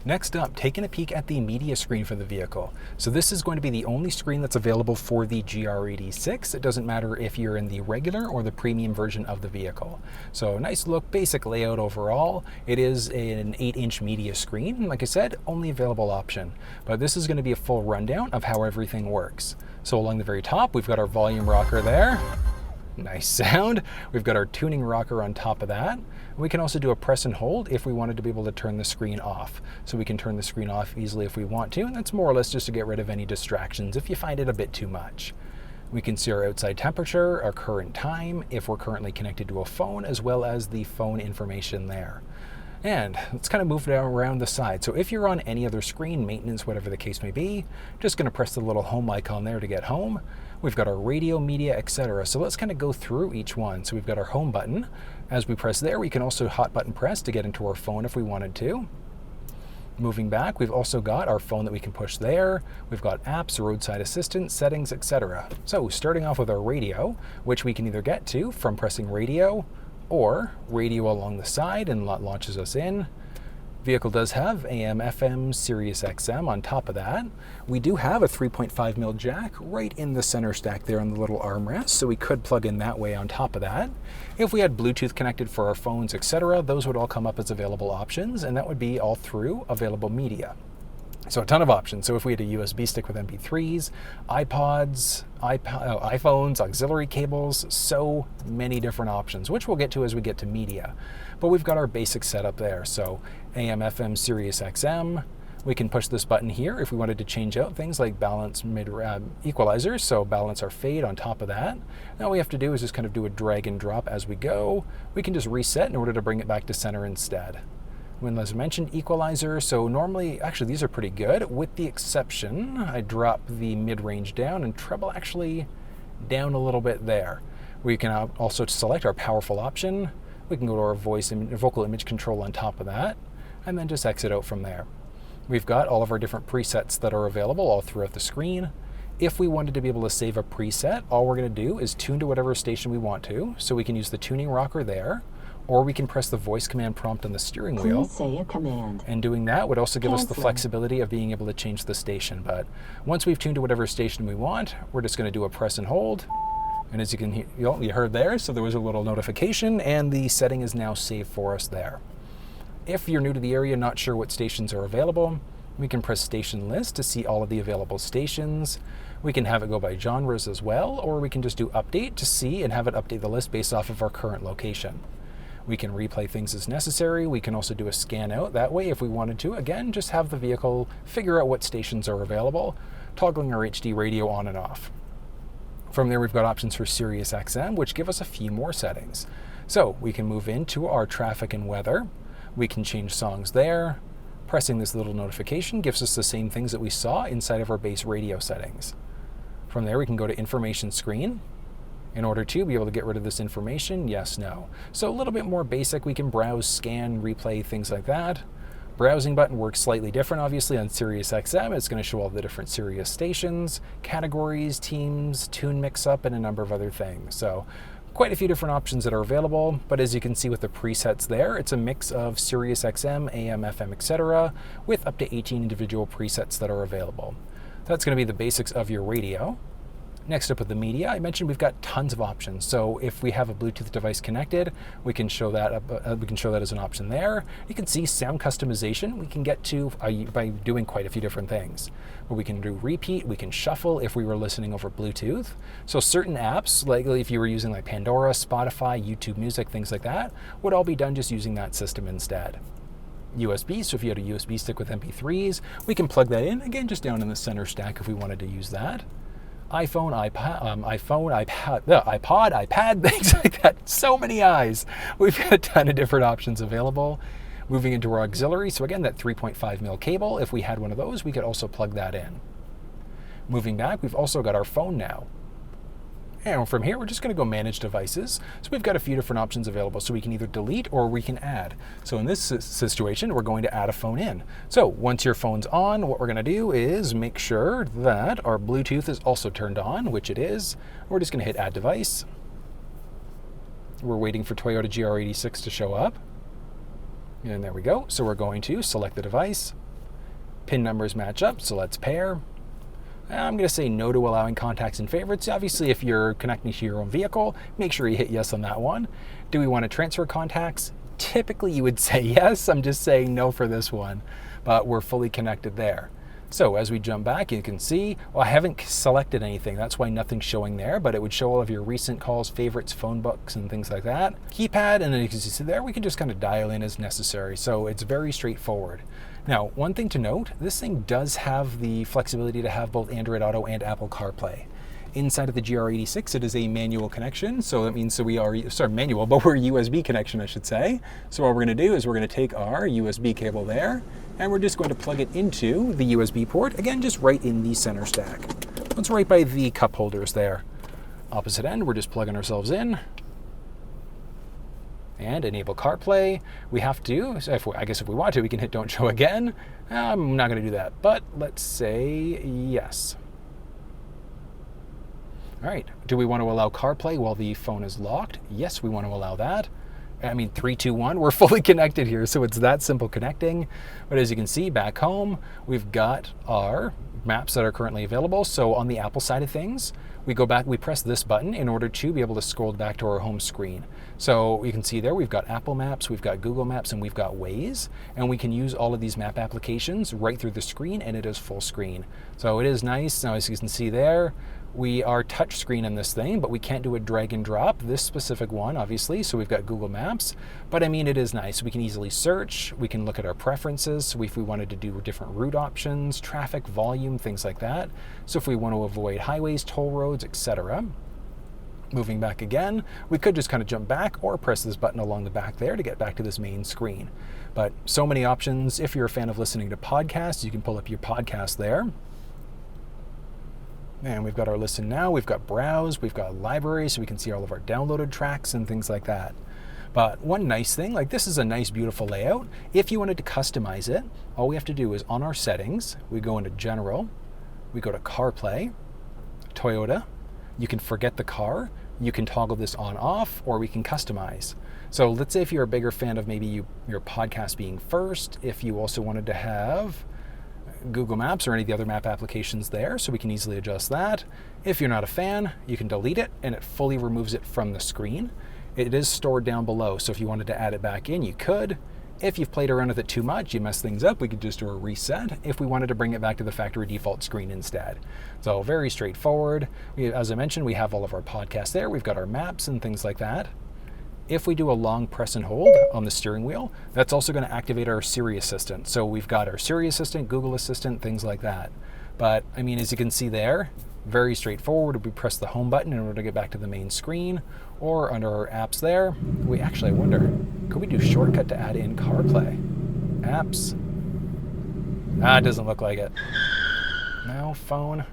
Next up, taking a peek at the media screen for the vehicle. So this is going to be the only screen that's available for the GR86. It doesn't matter if you're in the regular or the premium version of the vehicle. So nice look, basic layout overall. It is an 8-inch media screen. Like I said, only available option. But this is going to be a full rundown of how everything works. So along the very top, we've got our volume rocker there. Nice sound. We've got our tuning rocker on top of that. We can also do a press and hold if we wanted to be able to turn the screen off. So we can turn the screen off easily if we want to, and that's more or less just to get rid of any distractions if you find it a bit too much. We can see our outside temperature, our current time, if we're currently connected to a phone, as well as the phone information there. And let's kind of move down around the side. So if you're on any other screen, maintenance, whatever the case may be, just going to press the little home icon there to get home. We've got our radio, media, etc. So let's kind of go through each one. So we've got our home button. As we press there, we can also hot button press to get into our phone if we wanted to. Moving back, we've also got our phone that we can push there. We've got apps, roadside assistance, settings, etc. So starting off with our radio, which we can either get to from pressing radio or radio along the side, and that launches us in. Vehicle does have AM, FM, SiriusXM on top of that. We do have a 3.5mm jack right in the center stack there on the little armrest, so we could plug in that way on top of that. If we had Bluetooth connected for our phones, etc., those would all come up as available options, and that would be all through available media. So a ton of options. So if we had a USB stick with MP3s, iPods, iPhones, auxiliary cables, so many different options, which we'll get to as we get to media. But we've got our basic setup there. So AM, FM, SiriusXM. We can push this button here if we wanted to change out things like balance mid equalizers, so balance our fade on top of that. Now all we have to do is just kind of do a drag and drop as we go. We can just reset in order to bring it back to center instead. When as mentioned, equalizer, so normally, actually these are pretty good, with the exception, I drop the mid-range down and treble actually down a little bit there. We can also select our powerful option. We can go to our vocal image control on top of that, and then just exit out from there. We've got all of our different presets that are available all throughout the screen. If we wanted to be able to save a preset, all we're going to do is tune to whatever station we want to, so we can use the tuning rocker there. Or we can press the voice command prompt on the steering wheel. Please say a command. And doing that would also give us the flexibility of being able to change the station. But once we've tuned to whatever station we want, we're just going to do a press and hold. And as you can hear, you heard there, so there was a little notification, and the setting is now saved for us there. If you're new to the area, not sure what stations are available, we can press station list to see all of the available stations. We can have it go by genres as well, or we can just do update to see and have it update the list based off of our current location. We can replay things as necessary. We can also do a scan out. That way, if we wanted to, again, just have the vehicle figure out what stations are available, toggling our HD radio on and off. From there, we've got options for SiriusXM, which give us a few more settings. So we can move into our traffic and weather. We can change songs there. Pressing this little notification gives us the same things that we saw inside of our base radio settings. From there, we can go to information screen. In order to be able to get rid of this information, yes, no. So a little bit more basic, we can browse, scan, replay, things like that. Browsing button works slightly different, obviously, on SiriusXM. It's going to show all the different Sirius stations, categories, teams, tune mix-up, and a number of other things. So quite a few different options that are available, but as you can see with the presets there, it's a mix of SiriusXM, AM, FM, etc., with up to 18 individual presets that are available. That's going to be the basics of your radio. Next up with the media, I mentioned we've got tons of options. So if we have a Bluetooth device connected, we can show that as an option there. You can see sound customization. We can get to by doing quite a few different things. But we can do repeat, we can shuffle if we were listening over Bluetooth. So certain apps, like if you were using like Pandora, Spotify, YouTube Music, things like that, would all be done just using that system instead. USB, so if you had a USB stick with MP3s, we can plug that in, again, just down in the center stack if we wanted to use that. iPhone, iPod, iPad, things like that. So many eyes. We've got a ton of different options available. Moving into our auxiliary, so again, that 3.5mm cable, if we had one of those, we could also plug that in. Moving back, we've also got our phone now. And from here, we're just going to go manage devices. So we've got a few different options available. So we can either delete or we can add. So in this situation, we're going to add a phone in. So once your phone's on, what we're going to do is make sure that our Bluetooth is also turned on, which it is. We're just going to hit add device. We're waiting for Toyota GR86 to show up. And there we go. So we're going to select the device, Pin numbers match up, so let's pair. I'm going to say no to allowing contacts and favorites. Obviously, if you're connecting to your own vehicle, make sure you hit yes on that one. Do we want to transfer contacts? Typically, you would say yes. I'm just saying no for this one, but we're fully connected there. So as we jump back, you can see, well, I haven't selected anything. That's why nothing's showing there, but it would show all of your recent calls, favorites, phone books, and things like that. Keypad, and then you can see there, we can just kind of dial in as necessary. So it's very straightforward. Now, one thing to note, this thing does have the flexibility to have both Android Auto and Apple CarPlay. Inside of the GR86, it is a manual connection, so that means we're a USB connection, I should say. So what we're going to do is we're going to take our USB cable there, and we're just going to plug it into the USB port, again, just right in the center stack. It's right by the cup holders there. Opposite end, we're just plugging ourselves in. And enable CarPlay. We have to, I guess if we want to, we can hit don't show again. I'm not going to do that, but let's say yes. All right, do we want to allow CarPlay while the phone is locked? Yes, we want to allow that. I mean, 3, 2, 1, we're fully connected here, so it's that simple connecting. But as you can see, back home, we've got our maps that are currently available. So on the Apple side of things, we go back, we press this button in order to be able to scroll back to our home screen. So you can see there, we've got Apple Maps, we've got Google Maps, and we've got Waze, and we can use all of these map applications right through the screen, and it is full screen. So it is nice. Now, as you can see there, we are touch screen in this thing, but we can't do a drag and drop, this specific one, obviously. So we've got Google Maps, but I mean, it is nice. We can easily search, we can look at our preferences. So if we wanted to do different route options, traffic volume, things like that. So if we want to avoid highways, toll roads, etc. Moving back again, we could just kind of jump back or press this button along the back there to get back to this main screen. But so many options. If you're a fan of listening to podcasts, you can pull up your podcast there. And we've got our listen now, we've got browse, we've got library, so we can see all of our downloaded tracks and things like that. But one nice thing, like this is a nice, beautiful layout. If you wanted to customize it, all we have to do is on our settings, we go into General, we go to CarPlay, Toyota, you can forget the car, you can toggle this on off, or we can customize. So let's say if you're a bigger fan of maybe your podcast being first, if you also wanted to have Google Maps or any of the other map applications there, so we can easily adjust that. If you're not a fan, you can delete it and it fully removes it from the screen. It is stored down below, so if you wanted to add it back in, you could. If you've played around with it too much, you mess things up, we could just do a reset if we wanted to bring it back to the factory default screen instead. So very straightforward. As I mentioned, we have all of our podcasts there. We've got our maps and things like that. If we do a long press and hold on the steering wheel, that's also going to activate our Siri Assistant. So we've got our Siri Assistant, Google Assistant, things like that. But I mean, as you can see there, very straightforward. We press the home button in order to get back to the main screen, or under our apps there, I wonder, could we do shortcut to add in CarPlay? Apps. It doesn't look like it. No, phone.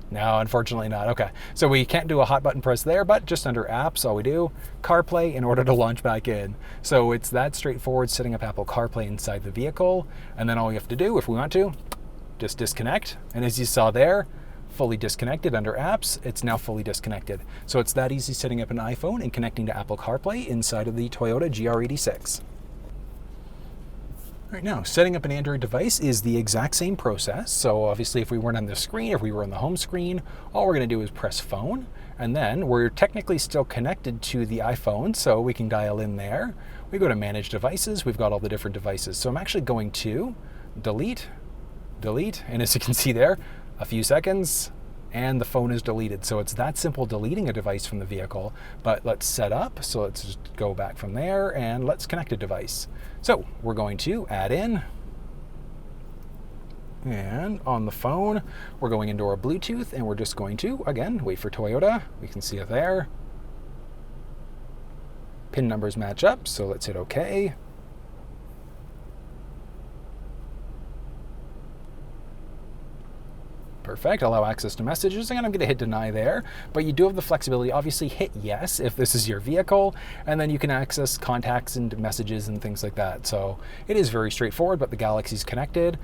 No, unfortunately not. Okay, so we can't do a hot button press there, but just under apps, all we do, CarPlay in order to launch back in. So it's that straightforward, setting up Apple CarPlay inside the vehicle, and then all we have to do, if we want to, just disconnect. And as you saw there, fully disconnected under apps, it's now fully disconnected. So it's that easy setting up an iPhone and connecting to Apple CarPlay inside of the Toyota GR86. Right now, setting up an Android device is the exact same process. So obviously if we weren't on the screen, if we were on the home screen, all we're going to do is press phone, and then we're technically still connected to the iPhone, so we can dial in there. We go to manage devices, we've got all the different devices. So I'm actually going to delete, and as you can see there, a few seconds, and the phone is deleted. So it's that simple, deleting a device from the vehicle. But let's set up, so let's just go back from there and let's connect a device. So we're going to add in, and on the phone, we're going into our Bluetooth, and we're just going to, again, wait for Toyota. We can see it there. Pin numbers match up, so let's hit OK. Perfect, allow access to messages, and I'm going to hit deny there, but you do have the flexibility. Obviously hit yes if this is your vehicle, and then you can access contacts and messages and things like that. So it is very straightforward, but the Galaxy's connected.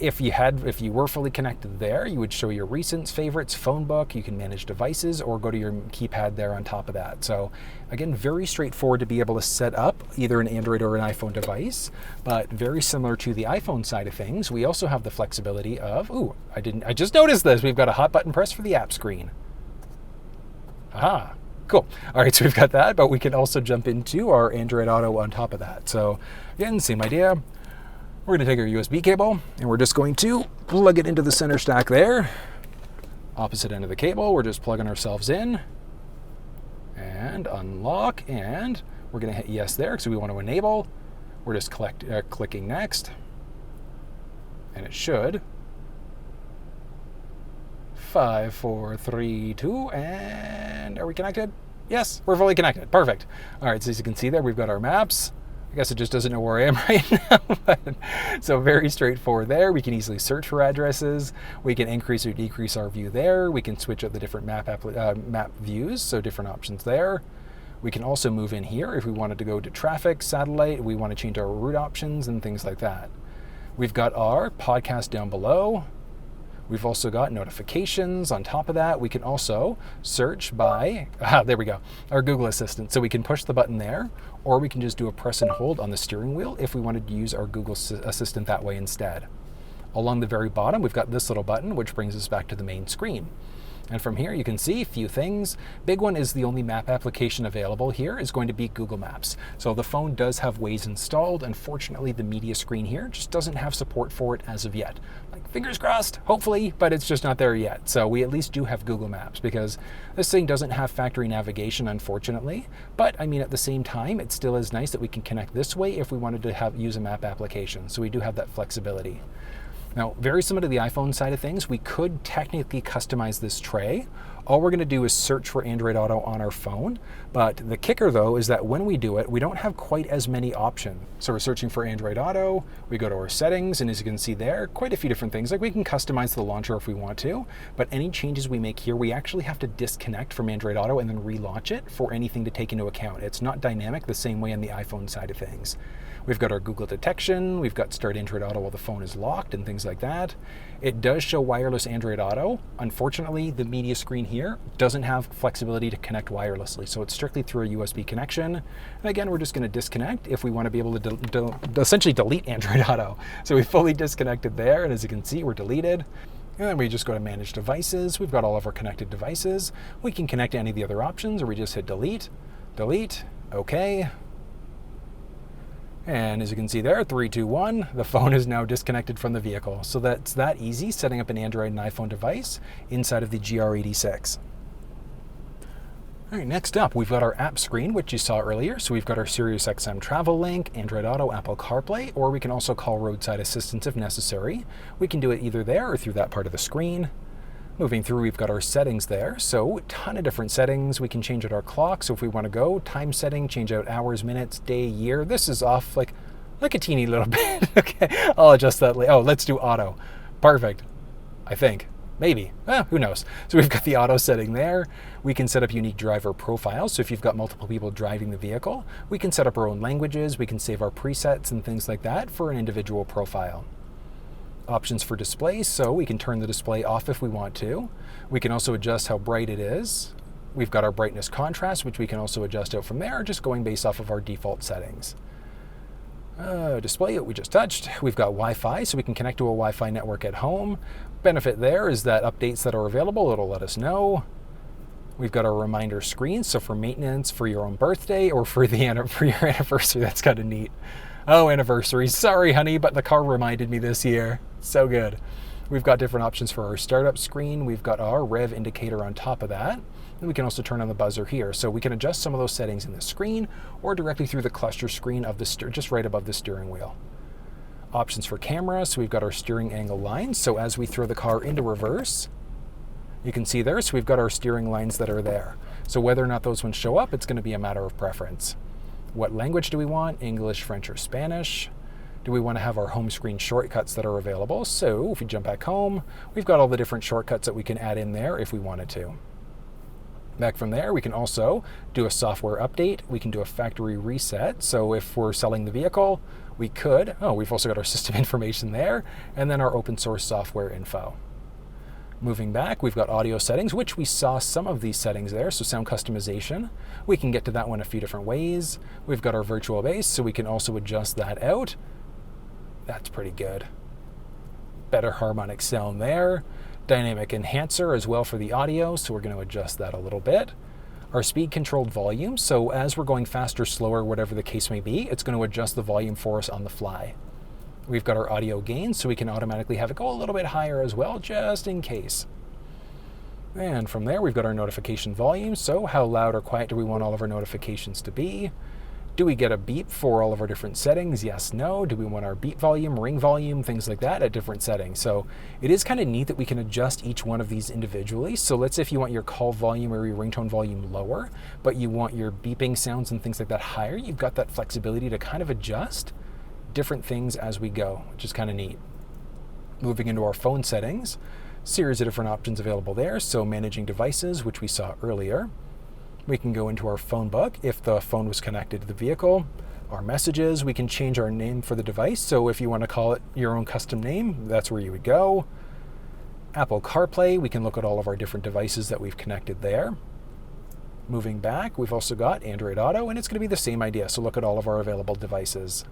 if you were fully connected there, you would show your recents, favorites, phone book, you can manage devices, or go to your keypad there on top of that. So again, very straightforward to be able to set up either an Android or an iPhone device, but very similar to the iPhone side of things, we also have the flexibility of, I just noticed this, we've got a hot button press for the app screen. Aha. Cool. All right, so we've got that, but we can also jump into our Android Auto on top of that. So again, same idea. We're going to take our USB cable and we're just going to plug it into the center stack there. Opposite end of the cable, we're just plugging ourselves in and unlock, and we're going to hit yes there because we want to enable. We're just clicking next, and it should. 5, 4, 3, 2, and are we connected? Yes, we're fully connected. Perfect. All right, so as you can see there, we've got our maps. I guess it just doesn't know where I am right now. So very straightforward there. We can easily search for addresses. We can increase or decrease our view there. We can switch up the different map views, so different options there. We can also move in here if we wanted to go to traffic, satellite, we want to change our route options and things like that. We've got our podcast down below. We've also got notifications on top of that. We can also search by, there we go, our Google Assistant. So we can push the button there, or we can just do a press and hold on the steering wheel if we wanted to use our Google Assistant that way instead. Along the very bottom, we've got this little button, which brings us back to the main screen. And from here, you can see a few things. Big one is the only map application available here is going to be Google Maps. So the phone does have Waze installed. Unfortunately, the media screen here just doesn't have support for it as of yet. Like, fingers crossed, hopefully, but it's just not there yet. So we at least do have Google Maps because this thing doesn't have factory navigation, unfortunately. But I mean, at the same time, it still is nice that we can connect this way if we wanted to use a map application. So we do have that flexibility. Now, very similar to the iPhone side of things, we could technically customize this tray. All we're going to do is search for Android Auto on our phone. But the kicker, though, is that when we do it, we don't have quite as many options. So we're searching for Android Auto, we go to our settings, and as you can see there, quite a few different things. Like, we can customize the launcher if we want to, but any changes we make here, we actually have to disconnect from Android Auto and then relaunch it for anything to take into account. It's not dynamic the same way on the iPhone side of things. We've got our Google detection, we've got start Android Auto while the phone is locked and things like that. It does show wireless Android Auto. Unfortunately, the media screen here doesn't have flexibility to connect wirelessly, so it's strictly through a USB connection. And again, we're just going to disconnect if we want to be able to essentially delete Android Auto. So we fully disconnected there, and as you can see, we're deleted. And then we just go to manage devices. We've got all of our connected devices. We can connect to any of the other options, or we just hit delete, okay. And as you can see there, 3, 2, 1, the phone is now disconnected from the vehicle. So that's that easy, setting up an Android and iPhone device inside of the GR86. All right, next up, we've got our app screen, which you saw earlier. So we've got our SiriusXM travel link, Android Auto, Apple CarPlay, or we can also call roadside assistance if necessary. We can do it either there or through that part of the screen. Moving through, we've got our settings there. So a ton of different settings. We can change out our clock. So if we want to go, time setting, change out hours, minutes, day, year. This is off like a teeny little bit. Okay, I'll adjust that later. Oh, let's do auto. Perfect, I think. Maybe, who knows? So we've got the auto setting there. We can set up unique driver profiles. So if you've got multiple people driving the vehicle, we can set up our own languages. We can save our presets and things like that for an individual profile. Options for display, so we can turn the display off if we want to. We can also adjust how bright it is. We've got our brightness contrast, which we can also adjust out from there, just going based off of our default settings. Display that we just touched. We've got Wi-Fi, so we can connect to a Wi-Fi network at home. Benefit there is that updates that are available, it'll let us know. We've got our reminder screen, so for maintenance, for your own birthday, or for your anniversary. That's kind of neat. Oh, anniversary. Sorry, honey, but the car reminded me this year. So good. We've got different options for our startup screen. We've got our rev indicator on top of that. And we can also turn on the buzzer here. So we can adjust some of those settings in the screen or directly through the cluster screen of the just right above the steering wheel. Options for camera. So we've got our steering angle lines. So as we throw the car into reverse, you can see there. So we've got our steering lines that are there. So whether or not those ones show up, it's going to be a matter of preference. What language do we want? English, French, or Spanish? Do we want to have our home screen shortcuts that are available? So if we jump back home, we've got all the different shortcuts that we can add in there if we wanted to. Back from there, we can also do a software update. We can do a factory reset. So if we're selling the vehicle, we could, we've also got our system information there, and then our open source software info. Moving back, we've got audio settings, which we saw some of these settings there, so sound customization. We can get to that one a few different ways. We've got our virtual bass, so we can also adjust that out. That's pretty good. Better harmonic sound there. Dynamic enhancer as well for the audio, so we're going to adjust that a little bit. Our speed controlled volume, so as we're going faster, slower, whatever the case may be, it's going to adjust the volume for us on the fly. We've got our audio gain, so we can automatically have it go a little bit higher as well, just in case. And from there, we've got our notification volume, so how loud or quiet do we want all of our notifications to be? Do we get a beep for all of our different settings? Yes, no. Do we want our beep volume, ring volume, things like that at different settings? So it is kind of neat that we can adjust each one of these individually. So let's say if you want your call volume or your ringtone volume lower, but you want your beeping sounds and things like that higher, you've got that flexibility to kind of adjust different things as we go, which is kind of neat. Moving into our phone settings, series of different options available there. So managing devices, which we saw earlier. We can go into our phone book if the phone was connected to the vehicle. Our messages, we can change our name for the device. So if you want to call it your own custom name, that's where you would go. Apple CarPlay, we can look at all of our different devices that we've connected there. Moving back, we've also got Android Auto, and it's going to be the same idea. So look at all of our available devices.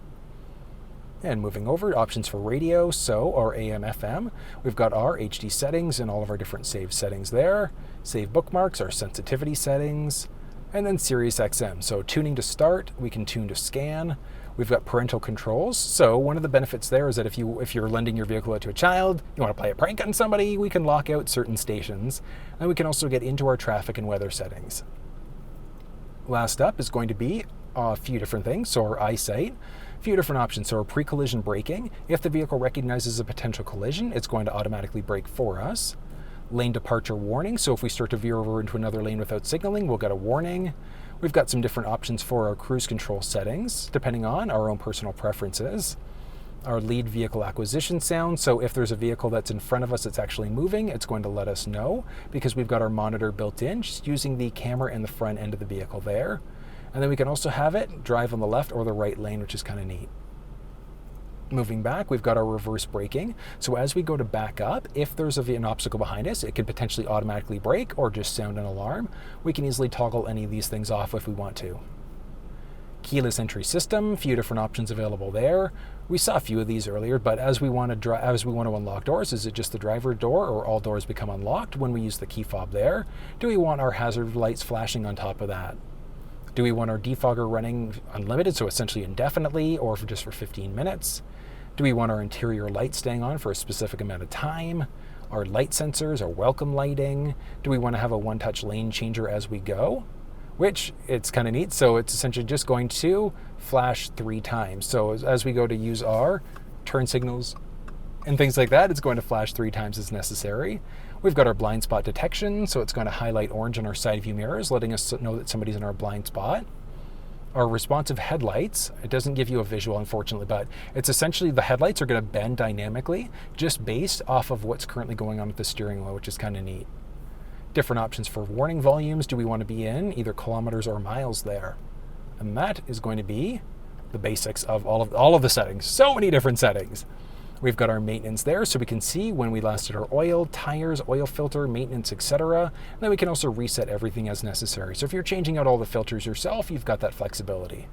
And moving over, options for radio, so our AM, FM. We've got our HD settings and all of our different save settings there. Save bookmarks, our sensitivity settings, and then SiriusXM. So tuning to start, we can tune to scan. We've got parental controls. So one of the benefits there is that if you're lending your vehicle out to a child, you want to play a prank on somebody, we can lock out certain stations. And we can also get into our traffic and weather settings. Last up is going to be a few different things. So our Eyesight. A few different options. So our pre-collision braking. If the vehicle recognizes a potential collision, it's going to automatically brake for us. Lane departure warning. So if we start to veer over into another lane without signaling, we'll get a warning. We've got some different options for our cruise control settings, depending on our own personal preferences. Our lead vehicle acquisition sound. So if there's a vehicle that's in front of us that's actually moving, it's going to let us know because we've got our monitor built in, just using the camera in the front end of the vehicle there. And then we can also have it drive on the left or the right lane, which is kind of neat. Moving back, we've got our reverse braking. So as we go to back up, if there's an obstacle behind us, it can potentially automatically brake or just sound an alarm. We can easily toggle any of these things off if we want to. Keyless entry system, a few different options available there. We saw a few of these earlier, but as we want to unlock doors, is it just the driver door or all doors become unlocked when we use the key fob there? Do we want our hazard lights flashing on top of that? Do we want our defogger running unlimited, so essentially indefinitely, or just for 15 minutes? Do we want our interior lights staying on for a specific amount of time? Our light sensors, our welcome lighting? Do we want to have a one-touch lane changer as we go? Which, it's kind of neat, so it's essentially just going to flash 3 times. So as we go to use our turn signals and things like that, it's going to flash 3 times as necessary. We've got our blind spot detection, so it's going to highlight orange on our side view mirrors, letting us know that somebody's in our blind spot. Our responsive headlights, it doesn't give you a visual, unfortunately, but it's essentially the headlights are going to bend dynamically just based off of what's currently going on with the steering wheel, which is kind of neat. Different options for warning volumes. Do we want to be in either kilometers or miles there? And that is going to be the basics of all of the settings. So many different settings. We've got our maintenance there, so we can see when we last did our oil, tires, oil filter, maintenance, etc. And then we can also reset everything as necessary. So if you're changing out all the filters yourself, you've got that flexibility.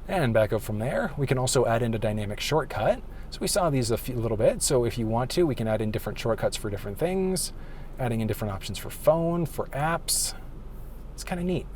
And back up from there, we can also add in a dynamic shortcut. So we saw these a little bit. So if you want to, we can add in different shortcuts for different things, adding in different options for phone, for apps. It's kind of neat.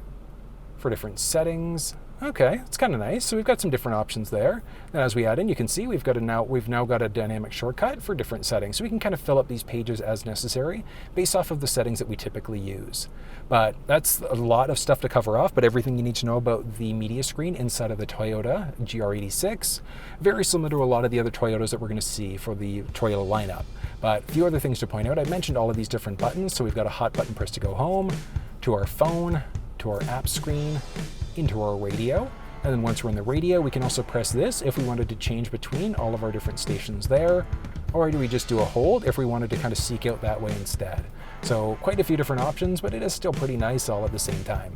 For different settings. Okay, it's kind of nice. So we've got some different options there. And as we add in, you can see we've now got a dynamic shortcut for different settings. So we can kind of fill up these pages as necessary based off of the settings that we typically use. But that's a lot of stuff to cover off, but everything you need to know about the media screen inside of the Toyota GR86. Very similar to a lot of the other Toyotas that we're going to see for the Toyota lineup. But a few other things to point out. I mentioned all of these different buttons. So we've got a hot button press to go home, to our phone, to our app screen, into our radio. And then once we're in the radio, we can also press this if we wanted to change between all of our different stations there. or do we just do a hold if we wanted to kind of seek out that way instead? So quite a few different options, but it is still pretty nice all at the same time.